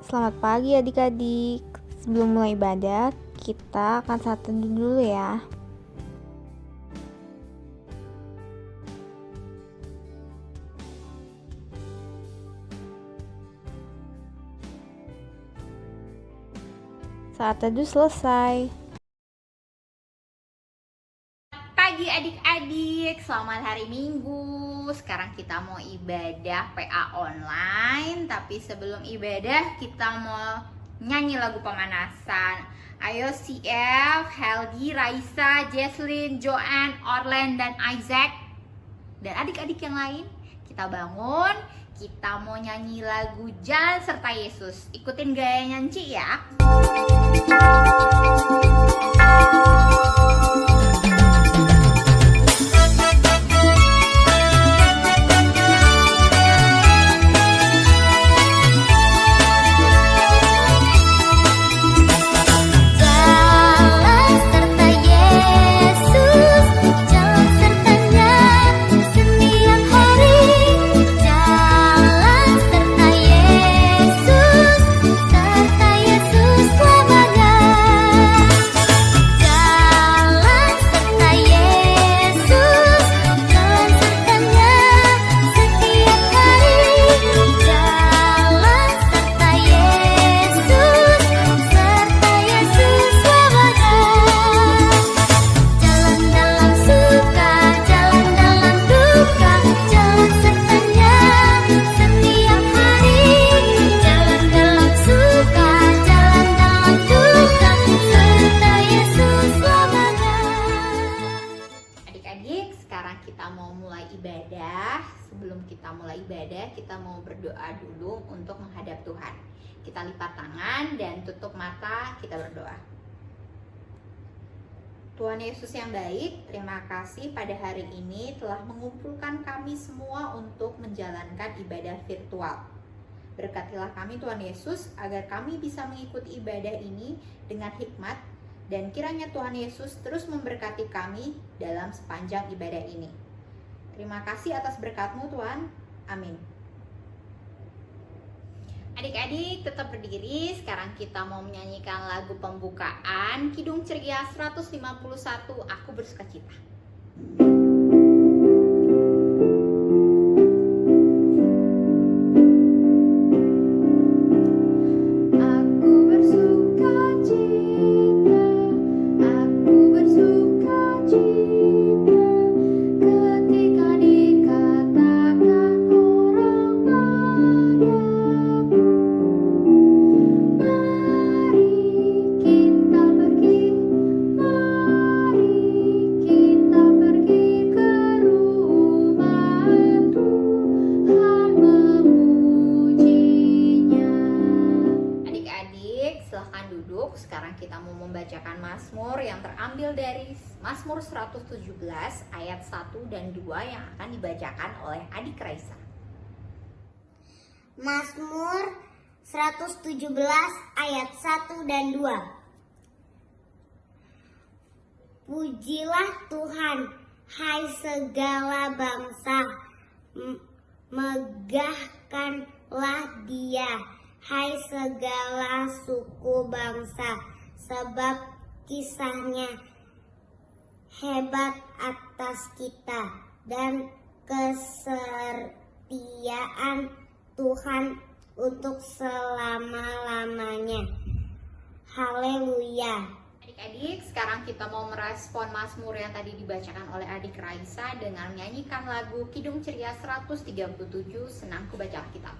Selamat pagi adik-adik. Sebelum mulai ibadah, kita akan saat teduh dulu ya. Saat teduh selesai. Pagi adik-adik, selamat hari Minggu. Sekarang kita mau ibadah PA online. Tapi sebelum ibadah kita mau nyanyi lagu pemanasan. Ayo CF, Helgi, Raisa, Jesslyn, Joanne, Orlen, dan Isaac, dan adik-adik yang lain, kita bangun. Kita mau nyanyi lagu Jalan Serta Yesus. Ikutin gaya nyanyi ya. Sebelum kita mulai ibadah, kita mau berdoa dulu untuk menghadap Tuhan. Kita lipat tangan dan tutup mata, kita berdoa. Tuhan Yesus yang baik, terima kasih pada hari ini telah mengumpulkan kami semua untuk menjalankan ibadah virtual. Berkatilah kami Tuhan Yesus agar kami bisa mengikuti ibadah ini dengan hikmat, dan kiranya Tuhan Yesus terus memberkati kami dalam sepanjang ibadah ini. Terima kasih atas berkat-Mu Tuhan. Amin. Adik-adik tetap berdiri. Sekarang kita mau menyanyikan lagu pembukaan Kidung Ceria 151, Aku Bersukacita. Sekarang kita mau membacakan Mazmur yang terambil dari Mazmur 117 ayat 1 dan 2 yang akan dibacakan oleh adik Raisa. Mazmur 117 ayat 1 dan 2. Pujilah Tuhan, hai segala bangsa, megahkanlah Dia, hai segala suku bangsa, sebab kisahnya hebat atas kita, dan kesetiaan Tuhan untuk selama-lamanya. Haleluya. Adik-adik, sekarang kita mau merespon Mazmur yang tadi dibacakan oleh adik Raisa dengan menyanyikan lagu Kidung Ceria 137, Senangku Baca Alkitab.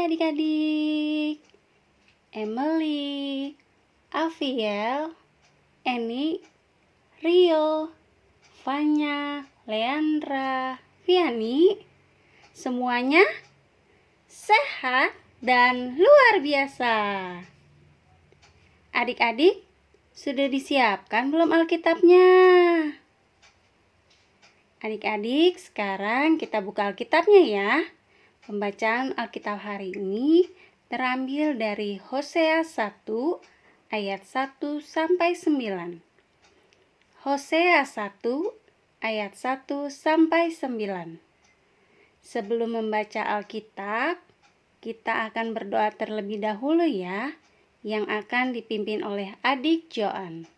Adik-adik, Emily, Aviel, Eni, Rio, Fanya, Leandra, Viani, semuanya sehat dan luar biasa. Adik-adik, Sudah disiapkan belum Alkitabnya? Adik-adik, sekarang kita buka Alkitabnya ya. Pembacaan Alkitab hari ini terambil dari Hosea 1 ayat 1 sampai 9. Hosea 1 ayat 1 sampai 9. Sebelum membaca Alkitab, kita akan berdoa terlebih dahulu ya, yang akan dipimpin oleh adik Joan.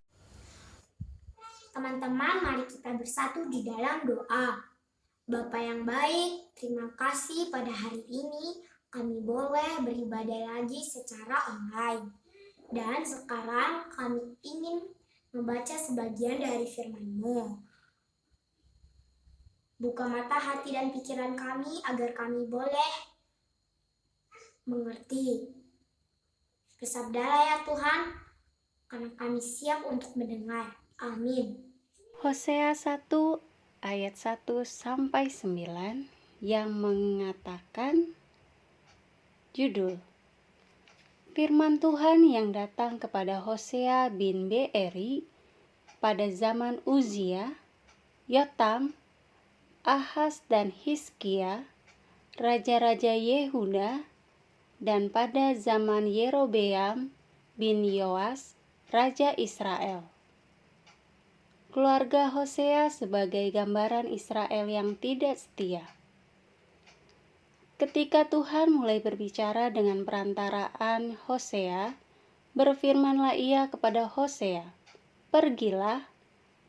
Teman-teman, mari kita bersatu di dalam doa. Bapa yang baik, terima kasih pada hari ini kami boleh beribadah lagi secara online. Dan sekarang kami ingin membaca sebagian dari firman-Mu. Buka mata hati dan pikiran kami agar kami boleh mengerti. Bersabdalah ya Tuhan, karena kami siap untuk mendengar. Amin. Hosea 1 ayat 1 sampai 9 yang mengatakan judul Firman Tuhan yang datang kepada Hosea bin Beeri pada zaman Uzia, Yotam, Ahaz dan Hizkia, raja-raja Yehuda, dan pada zaman Yerobeam bin Yoas, raja Israel. Keluarga Hosea sebagai gambaran Israel yang tidak setia. Ketika Tuhan mulai berbicara dengan perantaraan Hosea, berfirmanlah ia kepada Hosea, "Pergilah,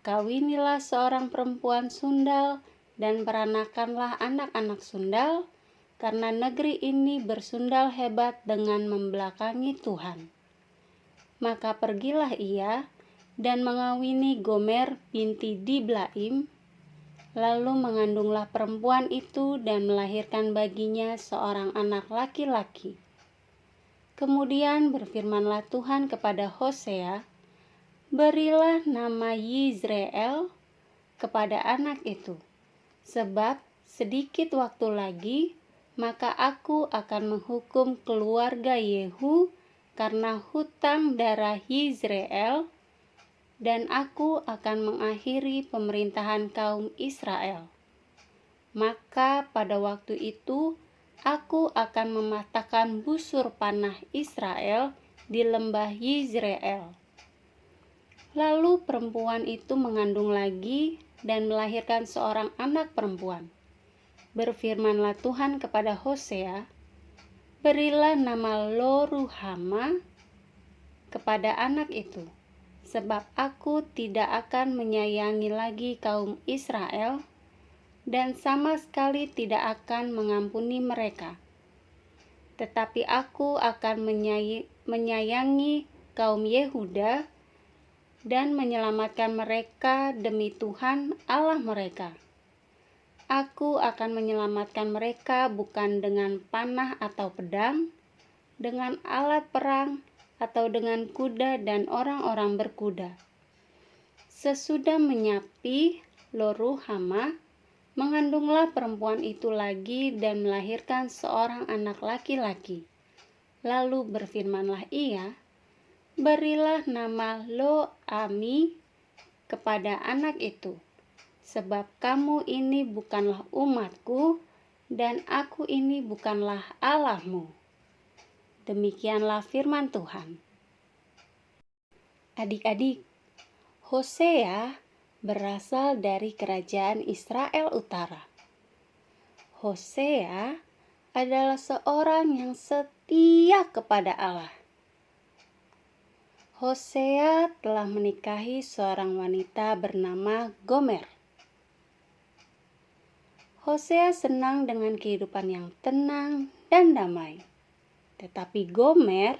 kawinilah seorang perempuan sundal dan peranakanlah anak-anak sundal, karena negeri ini bersundal hebat dengan membelakangi Tuhan." Maka pergilah ia dan mengawini Gomer binti Diblaim, lalu mengandunglah perempuan itu dan melahirkan baginya seorang anak laki-laki. Kemudian berfirmanlah Tuhan kepada Hosea, "Berilah nama Yizreel kepada anak itu, sebab sedikit waktu lagi maka aku akan menghukum keluarga Yehu karena hutang darah Yizreel, dan aku akan mengakhiri pemerintahan kaum Israel. Maka pada waktu itu aku akan mematahkan busur panah Israel di lembah Yizreel." Lalu perempuan itu mengandung lagi dan melahirkan seorang anak perempuan. Berfirmanlah Tuhan kepada Hosea, "Berilah nama Lo-ruhama kepada anak itu, sebab aku tidak akan menyayangi lagi kaum Israel dan sama sekali tidak akan mengampuni mereka. Tetapi aku akan menyayangi kaum Yehuda dan menyelamatkan mereka demi Tuhan Allah mereka. Aku akan menyelamatkan mereka bukan dengan panah atau pedang, dengan alat perang, atau dengan kuda dan orang-orang berkuda." Sesudah menyapi Lo-ruhama, mengandunglah perempuan itu lagi dan melahirkan seorang anak laki-laki. Lalu berfirmanlah ia, "Berilah nama Lo-ami kepada anak itu, sebab kamu ini bukanlah umatku, dan aku ini bukanlah Allahmu." Demikianlah firman Tuhan. Adik-adik, Hosea berasal dari kerajaan Israel Utara. Hosea adalah seorang yang setia kepada Allah. Hosea telah menikahi seorang wanita bernama Gomer. Hosea senang dengan kehidupan yang tenang dan damai. Tetapi Gomer,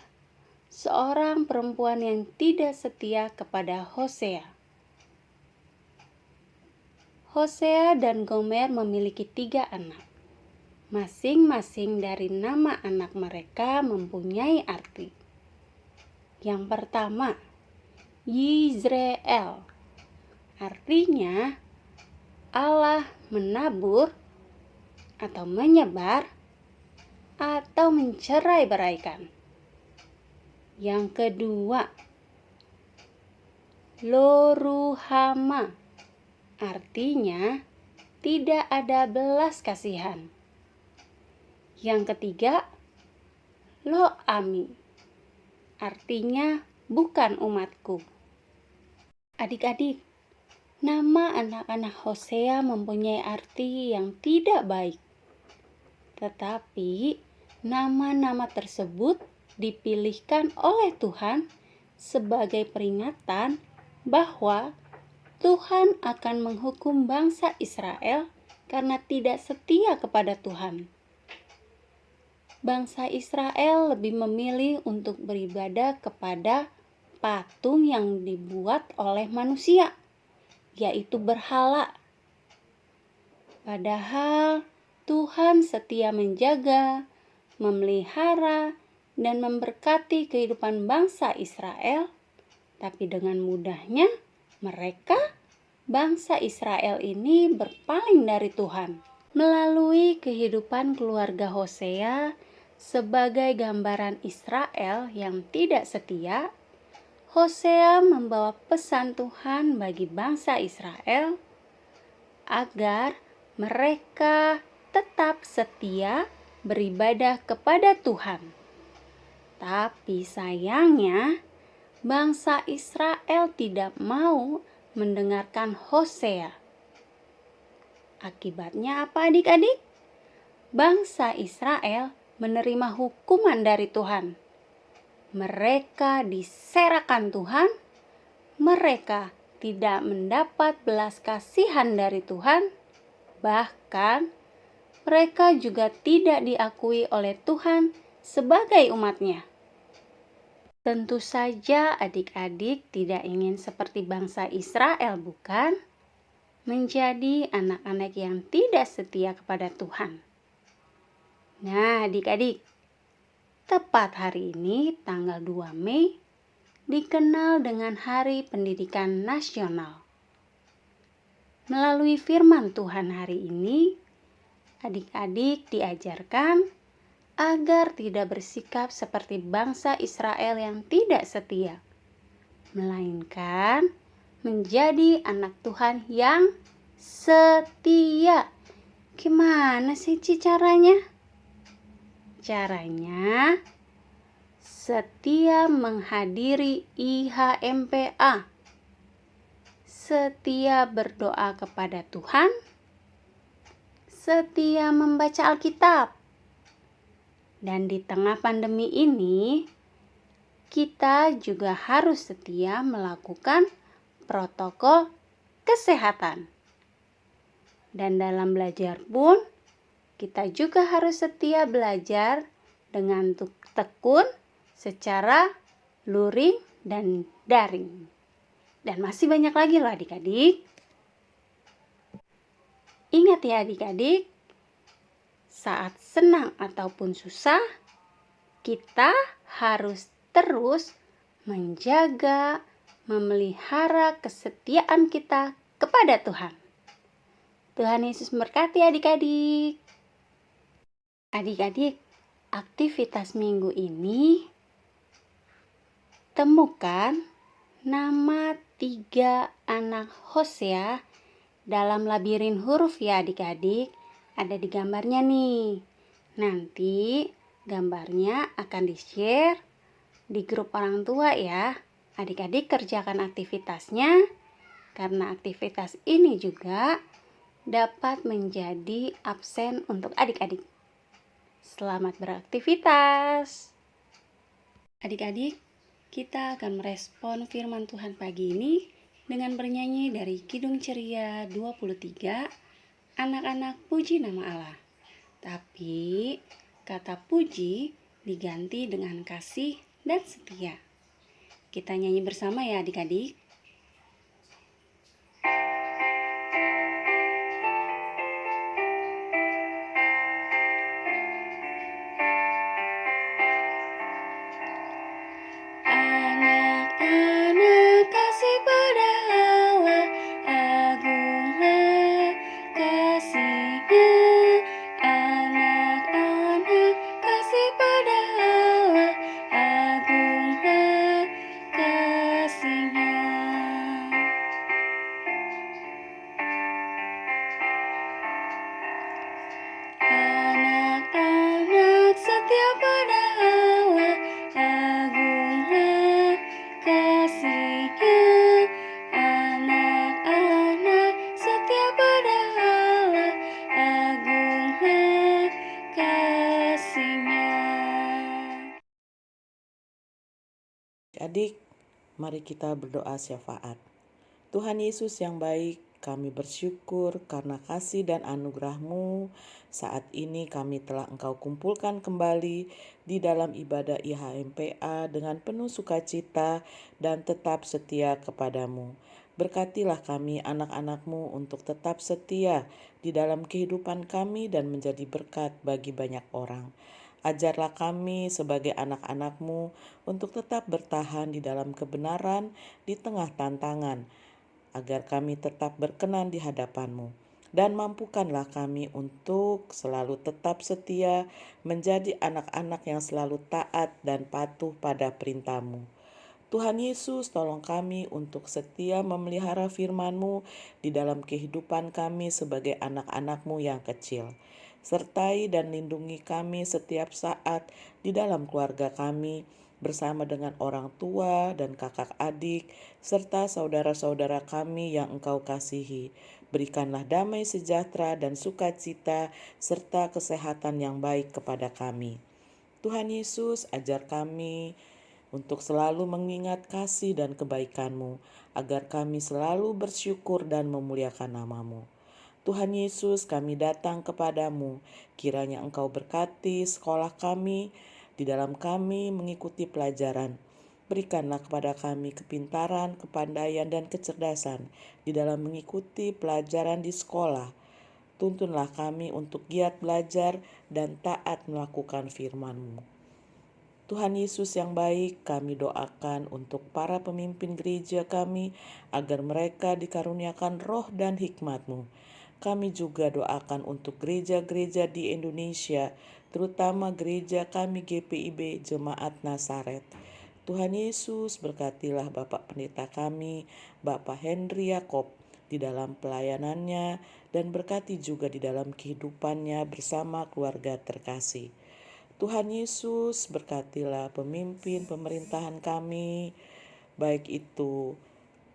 seorang perempuan yang tidak setia kepada Hosea. Hosea dan Gomer memiliki 3 anak. Masing-masing dari nama anak mereka mempunyai arti. Yang pertama, Yizreel. Artinya Allah menabur atau menyebar atau mencerai-beraikan. Yang kedua, Loruhama, artinya tidak ada belas kasihan. Yang ketiga, Lo-ami, artinya bukan umatku. Adik-adik, nama anak-anak Hosea mempunyai arti yang tidak baik. Tetapi nama-nama tersebut dipilihkan oleh Tuhan sebagai peringatan bahwa Tuhan akan menghukum bangsa Israel karena tidak setia kepada Tuhan. Bangsa Israel lebih memilih untuk beribadah kepada patung yang dibuat oleh manusia, yaitu berhala. Padahal Tuhan setia menjaga, memelihara, dan memberkati kehidupan bangsa Israel, tapi dengan mudahnya mereka, bangsa Israel ini berpaling dari Tuhan. Melalui kehidupan keluarga Hosea sebagai gambaran Israel yang tidak setia, Hosea membawa pesan Tuhan bagi bangsa Israel agar mereka tetap setia beribadah kepada Tuhan. Tapi sayangnya, bangsa Israel tidak mau mendengarkan Hosea. Akibatnya apa adik-adik? Bangsa Israel menerima hukuman dari Tuhan. Mereka diserakan Tuhan. Mereka tidak mendapat belas kasihan dari Tuhan. Bahkan mereka juga tidak diakui oleh Tuhan sebagai umatnya. Tentu saja adik-adik tidak ingin seperti bangsa Israel, bukan? Menjadi anak-anak yang tidak setia kepada Tuhan. Nah, adik-adik, tepat hari ini tanggal 2 Mei dikenal dengan Hari Pendidikan Nasional. Melalui firman Tuhan hari ini, adik-adik diajarkan agar tidak bersikap seperti bangsa Israel yang tidak setia, melainkan menjadi anak Tuhan yang setia. Gimana sih caranya? Caranya setia menghadiri IHMPA, setia berdoa kepada Tuhan, setia membaca Alkitab. Dan di tengah pandemi ini, kita juga harus setia melakukan protokol kesehatan. Dan dalam belajar pun, kita juga harus setia belajar dengan tekun secara luring dan daring. Dan masih banyak lagi loh adik-adik. Ingat ya adik-adik, saat senang ataupun susah, kita harus terus menjaga, memelihara kesetiaan kita kepada Tuhan. Tuhan Yesus memberkati adik-adik. Adik-adik, aktivitas minggu ini temukan nama 3 anak Hosea dalam labirin huruf ya adik-adik. Ada di gambarnya nih. Nanti gambarnya akan di-share di grup orang tua ya. Adik-adik kerjakan aktivitasnya, karena aktivitas ini juga dapat menjadi absen untuk adik-adik. Selamat beraktivitas. Adik-adik, kita akan merespon firman Tuhan pagi ini dengan bernyanyi dari Kidung Ceria 23, Anak-anak Puji Nama Allah. Tapi kata puji diganti dengan kasih dan setia. Kita nyanyi bersama ya adik-adik. Anak-anak kasih pada Allah, agunglah kasih-Nya. Anak-anak kasih pada Allah, agunglah kasih-Nya. Adik-adik, mari kita berdoa syafaat. Tuhan Yesus yang baik, kami bersyukur karena kasih dan anugerah-Mu. Saat ini kami telah Engkau kumpulkan kembali di dalam ibadah IHMPA dengan penuh sukacita dan tetap setia kepadamu. Berkatilah kami anak-anak-Mu untuk tetap setia di dalam kehidupan kami dan menjadi berkat bagi banyak orang. Ajarlah kami sebagai anak-anak-Mu untuk tetap bertahan di dalam kebenaran di tengah tantangan, agar kami tetap berkenan di hadapan-Mu. Dan mampukanlah kami untuk selalu tetap setia menjadi anak-anak yang selalu taat dan patuh pada perintah-Mu. Tuhan Yesus, tolong kami untuk setia memelihara firman-Mu di dalam kehidupan kami sebagai anak-anak-Mu yang kecil. Sertai dan lindungi kami setiap saat di dalam keluarga kami, bersama dengan orang tua dan kakak adik, serta saudara-saudara kami yang Engkau kasihi. Berikanlah damai sejahtera dan sukacita, serta kesehatan yang baik kepada kami. Tuhan Yesus, ajar kami untuk selalu mengingat kasih dan kebaikan-Mu, agar kami selalu bersyukur dan memuliakan nama-Mu. Tuhan Yesus, kami datang kepadamu, kiranya Engkau berkati sekolah kami, di dalam kami mengikuti pelajaran. Berikanlah kepada kami kepintaran, kepandaian, dan kecerdasan di dalam mengikuti pelajaran di sekolah. Tuntunlah kami untuk giat belajar dan taat melakukan firman-Mu. Tuhan Yesus yang baik, kami doakan untuk para pemimpin gereja kami, agar mereka dikaruniakan roh dan hikmat-Mu. Kami juga doakan untuk gereja-gereja di Indonesia, terutama gereja kami GPIB Jemaat Nazaret. Tuhan Yesus, berkatilah Bapak Pendeta kami, Bapak Henry Yakob, di dalam pelayanannya, dan berkati juga di dalam kehidupannya bersama keluarga terkasih. Tuhan Yesus, berkatilah pemimpin pemerintahan kami, baik itu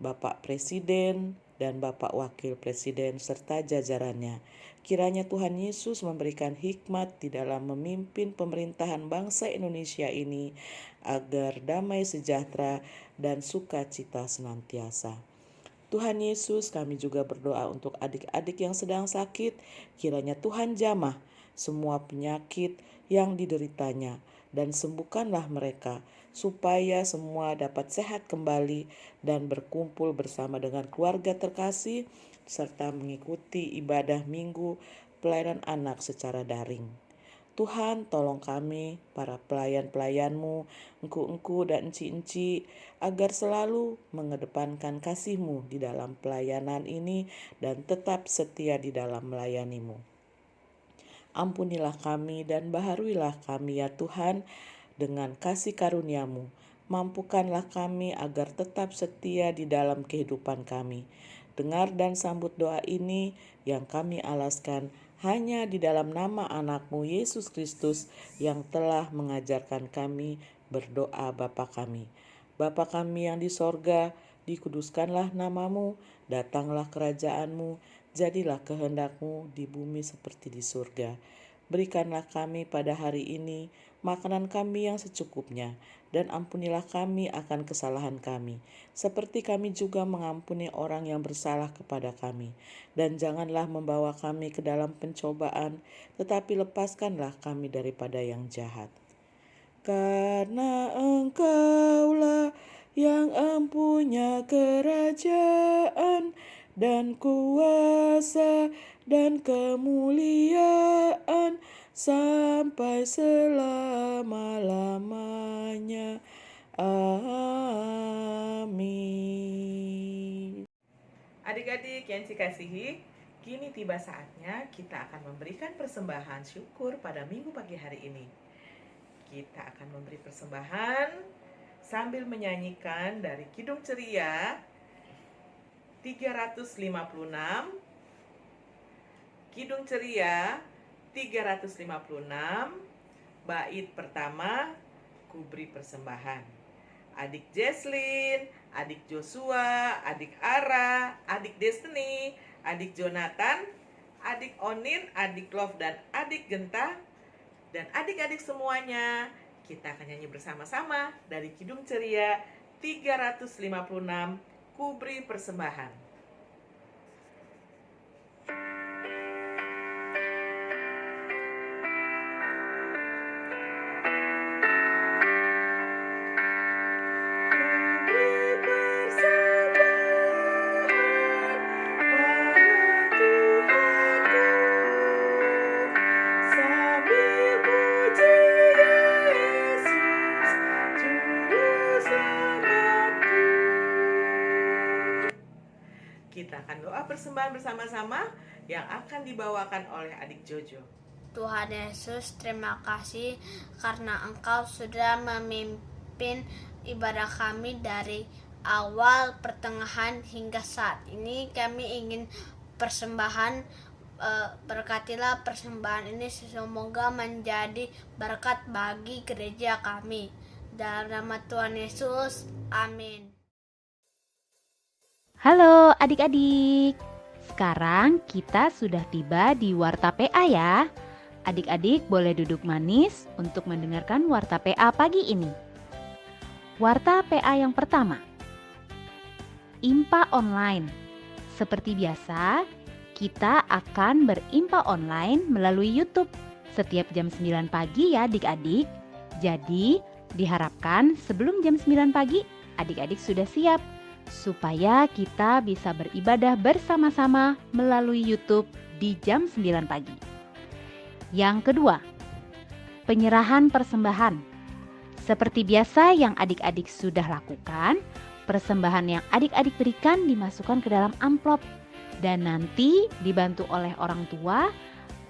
Bapak Presiden dan Bapak Wakil Presiden serta jajarannya. Kiranya Tuhan Yesus memberikan hikmat di dalam memimpin pemerintahan bangsa Indonesia ini, agar damai sejahtera dan sukacita senantiasa. Tuhan Yesus, kami juga berdoa untuk adik-adik yang sedang sakit. Kiranya Tuhan jamah semua penyakit yang dideritanya, dan sembuhkanlah mereka, supaya semua dapat sehat kembali dan berkumpul bersama dengan keluarga terkasih, serta mengikuti ibadah minggu pelayanan anak secara daring. Tuhan, tolong kami, para pelayan-pelayan-Mu, engku-engku dan enci-enci, agar selalu mengedepankan kasih-Mu di dalam pelayanan ini dan tetap setia di dalam melayani-Mu. Ampunilah kami dan baharuilah kami ya Tuhan, dengan kasih karunia-Mu. Mampukanlah kami agar tetap setia di dalam kehidupan kami. Dengar dan sambut doa ini yang kami alaskan hanya di dalam nama anak-Mu Yesus Kristus, yang telah mengajarkan kami berdoa Bapa kami. Bapa kami yang di sorga, dikuduskanlah nama-Mu, datanglah kerajaan-Mu, jadilah kehendak-Mu di bumi seperti di surga. Berikanlah kami pada hari ini makanan kami yang secukupnya, dan ampunilah kami akan kesalahan kami, seperti kami juga mengampuni orang yang bersalah kepada kami. Dan janganlah membawa kami ke dalam pencobaan, tetapi lepaskanlah kami daripada yang jahat. Karena Engkaulah yang empunya kerajaan dan kuasa dan kemuliaan sampai selama-lamanya. Amin. Adik-adik yang dikasihi, kini tiba saatnya kita akan memberikan persembahan syukur pada minggu pagi hari ini. Kita akan memberi persembahan sambil menyanyikan dari Kidung Ceria 356, Kidung Ceria 356, bait pertama, ku beri persembahan. Adik Jesslyn, adik Joshua, adik Ara, adik Destiny, adik Jonathan, adik Onin, adik Love, dan adik Genta, dan adik-adik semuanya, kita akan nyanyi bersama-sama dari Kidung Ceria 356 Kubri Persembahan. Kita akan doa persembahan bersama-sama yang akan dibawakan oleh adik Jojo. Tuhan Yesus, terima kasih karena Engkau sudah memimpin ibadah kami dari awal, pertengahan hingga saat ini. Kami ingin persembahan, berkatilah persembahan ini semoga menjadi berkat bagi gereja kami. Dalam nama Tuhan Yesus, amin. Halo adik-adik, sekarang kita sudah tiba di Warta PA ya. Adik-adik boleh duduk manis untuk mendengarkan Warta PA pagi ini. Warta PA yang pertama, IMPA Online. Seperti biasa, kita akan berimpa online melalui YouTube setiap jam 9 pagi ya adik-adik. Jadi, diharapkan sebelum jam 9 pagi, adik-adik sudah siap supaya kita bisa beribadah bersama-sama melalui YouTube di jam 9 pagi. Yang kedua, penyerahan persembahan. Seperti biasa yang adik-adik sudah lakukan, persembahan yang adik-adik berikan dimasukkan ke dalam amplop dan nanti dibantu oleh orang tua,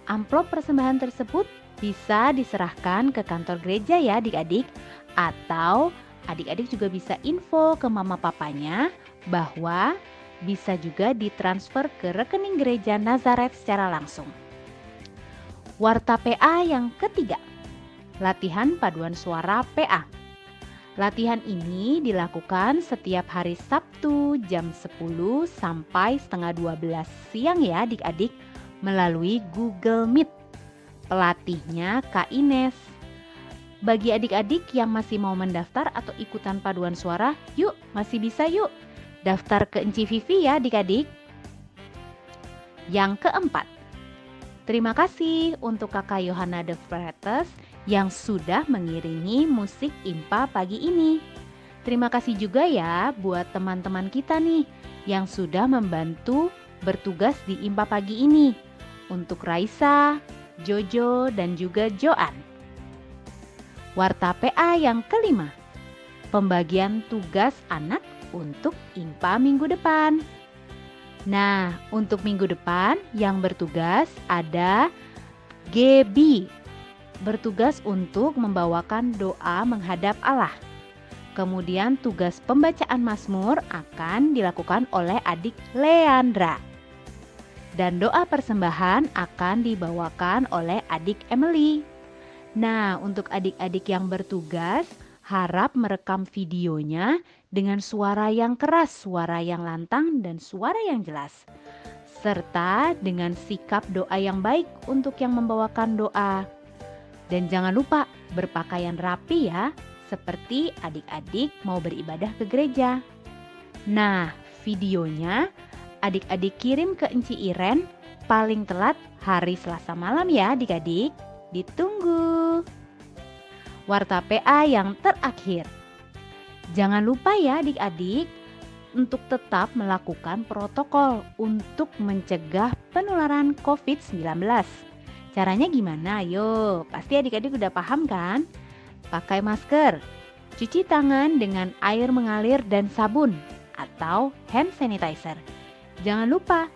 amplop persembahan tersebut bisa diserahkan ke kantor gereja ya adik-adik, atau adik-adik juga bisa info ke mama papanya bahwa bisa juga ditransfer ke rekening gereja Nazaret secara langsung. Warta PA yang ketiga, latihan paduan suara PA. Latihan ini dilakukan setiap hari Sabtu jam 10 sampai setengah 12 siang ya adik-adik melalui Google Meet. Pelatihnya Kak Ines. Bagi adik-adik yang masih mau mendaftar atau ikutan paduan suara, yuk masih bisa yuk daftar ke Enci Vivi ya adik-adik. Yang keempat, terima kasih untuk Kakak Yohana de Freitas yang sudah mengiringi musik IMPA pagi ini. Terima kasih juga ya buat teman-teman kita nih yang sudah membantu bertugas di IMPA pagi ini. Untuk Raisa, Jojo, dan juga Joan. Warta PA yang kelima, pembagian tugas anak untuk IMPA minggu depan. Nah, untuk minggu depan yang bertugas ada Gebi, bertugas untuk membawakan doa menghadap Allah. Kemudian tugas pembacaan Mazmur akan dilakukan oleh adik Leandra. Dan doa persembahan akan dibawakan oleh adik Emily. Nah, untuk adik-adik yang bertugas, harap merekam videonya dengan suara yang keras, suara yang lantang, dan suara yang jelas. Serta dengan sikap doa yang baik untuk yang membawakan doa. Dan jangan lupa berpakaian rapi ya, seperti adik-adik mau beribadah ke gereja. Nah, videonya adik-adik kirim ke Enci Iren paling telat hari Selasa malam ya adik-adik. Ditunggu. Warta PA yang terakhir. Jangan lupa ya adik-adik untuk tetap melakukan protokol untuk mencegah penularan COVID-19. Caranya gimana? Ayo, pasti adik-adik udah paham kan? Pakai masker, cuci tangan dengan air mengalir dan sabun atau hand sanitizer. Jangan lupa,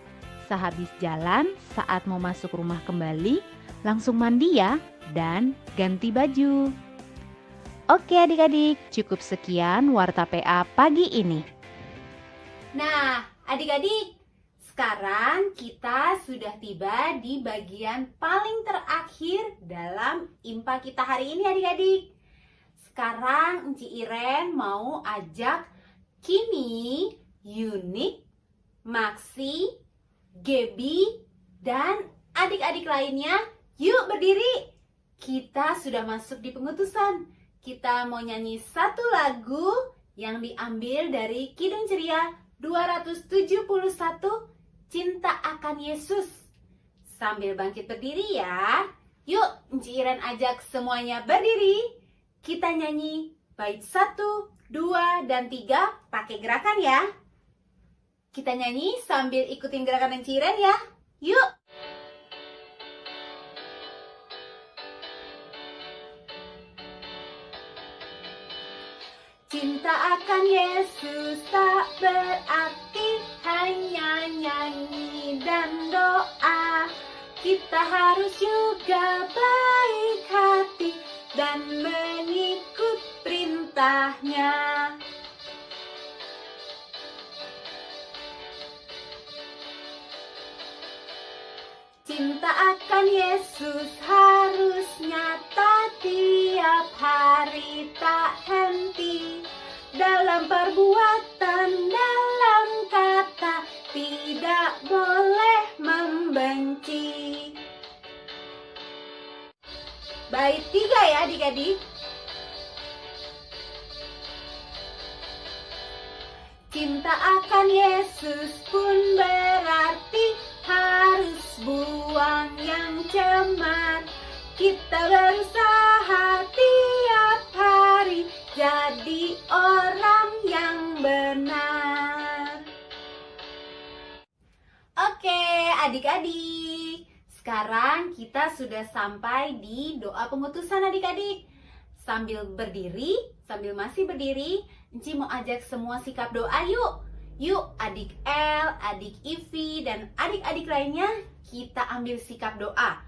sehabis jalan saat mau masuk rumah kembali, langsung mandi ya dan ganti baju. Oke adik-adik, cukup sekian Warta PA pagi ini. Nah, adik-adik, sekarang kita sudah tiba di bagian paling terakhir dalam IMPA kita hari ini adik-adik. Sekarang Enci Iren mau ajak Kimi, Yunik, Maxi, Gebi, dan adik-adik lainnya. Yuk berdiri. Kita sudah masuk di pengutusan. Kita mau nyanyi satu lagu yang diambil dari Kidung Ceria 271, Cinta Akan Yesus. Sambil bangkit berdiri ya. Yuk, Enci Iren ajak semuanya berdiri. Kita nyanyi bait 1, 2, dan 3 pakai gerakan ya. Kita nyanyi sambil ikutin gerakan Enci Iren ya. Yuk. Cinta akan Yesus tak berarti hanya nyanyi dan doa. Kita harus juga baik hati dan mengikut perintahnya. Cinta akan Yesus harus nyata tiap hari, tak henti. Dalam perbuatan, dalam kata, tidak boleh membenci. Bait 3 ya adik-adik. Cinta akan Yesus pun berarti harus buang yang cemar. Kita berusaha tiap hari jadi orang yang benar. Oke, adik-adik. Sekarang kita sudah sampai di doa pengutusan adik-adik. Sambil masih berdiri, Enci mau ajak semua sikap doa yuk. Yuk adik El, adik Ivi, dan adik-adik lainnya kita ambil sikap doa.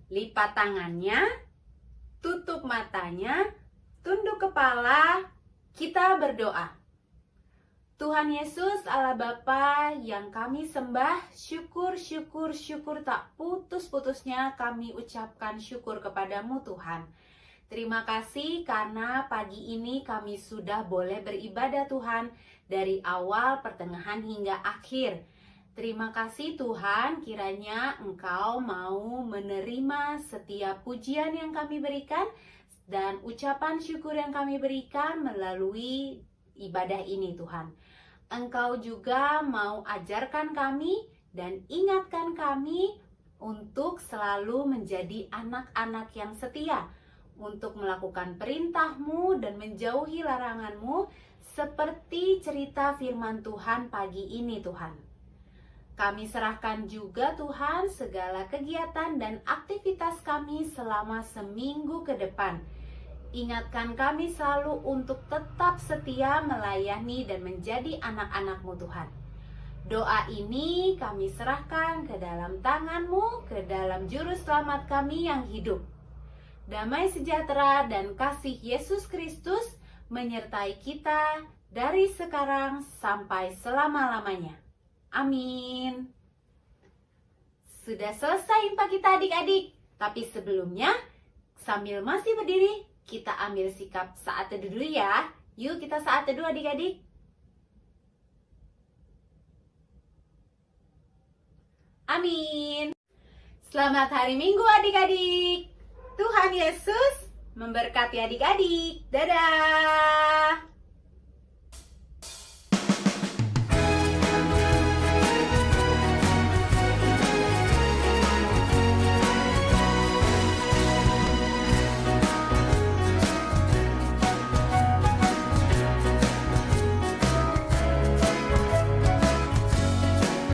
Lipat tangannya, tutup matanya, tunduk kepala, kita berdoa. Tuhan Yesus Allah Bapa yang kami sembah, syukur tak putus-putusnya kami ucapkan syukur kepadamu Tuhan. Terima kasih karena pagi ini kami sudah boleh beribadah Tuhan dari awal, pertengahan hingga akhir. Terima kasih Tuhan, kiranya Engkau mau menerima setiap pujian yang kami berikan dan ucapan syukur yang kami berikan melalui ibadah ini Tuhan. Engkau juga mau ajarkan kami dan ingatkan kami untuk selalu menjadi anak-anak yang setia, untuk melakukan perintah-Mu dan menjauhi larangan-Mu seperti cerita firman Tuhan pagi ini Tuhan. Kami serahkan juga Tuhan segala kegiatan dan aktivitas kami selama seminggu ke depan. Ingatkan kami selalu untuk tetap setia melayani dan menjadi anak-anak-Mu Tuhan. Doa ini kami serahkan ke dalam tangan-Mu, ke dalam juru selamat kami yang hidup. Damai sejahtera dan kasih Yesus Kristus menyertai kita dari sekarang sampai selama-lamanya. Amin. Sudah selesai Impa kita adik-adik. Tapi sebelumnya, sambil masih berdiri, kita ambil sikap saat teduh dulu ya. Yuk kita saat teduh adik-adik. Amin. Selamat hari Minggu adik-adik. Tuhan Yesus memberkati adik-adik. Dadah.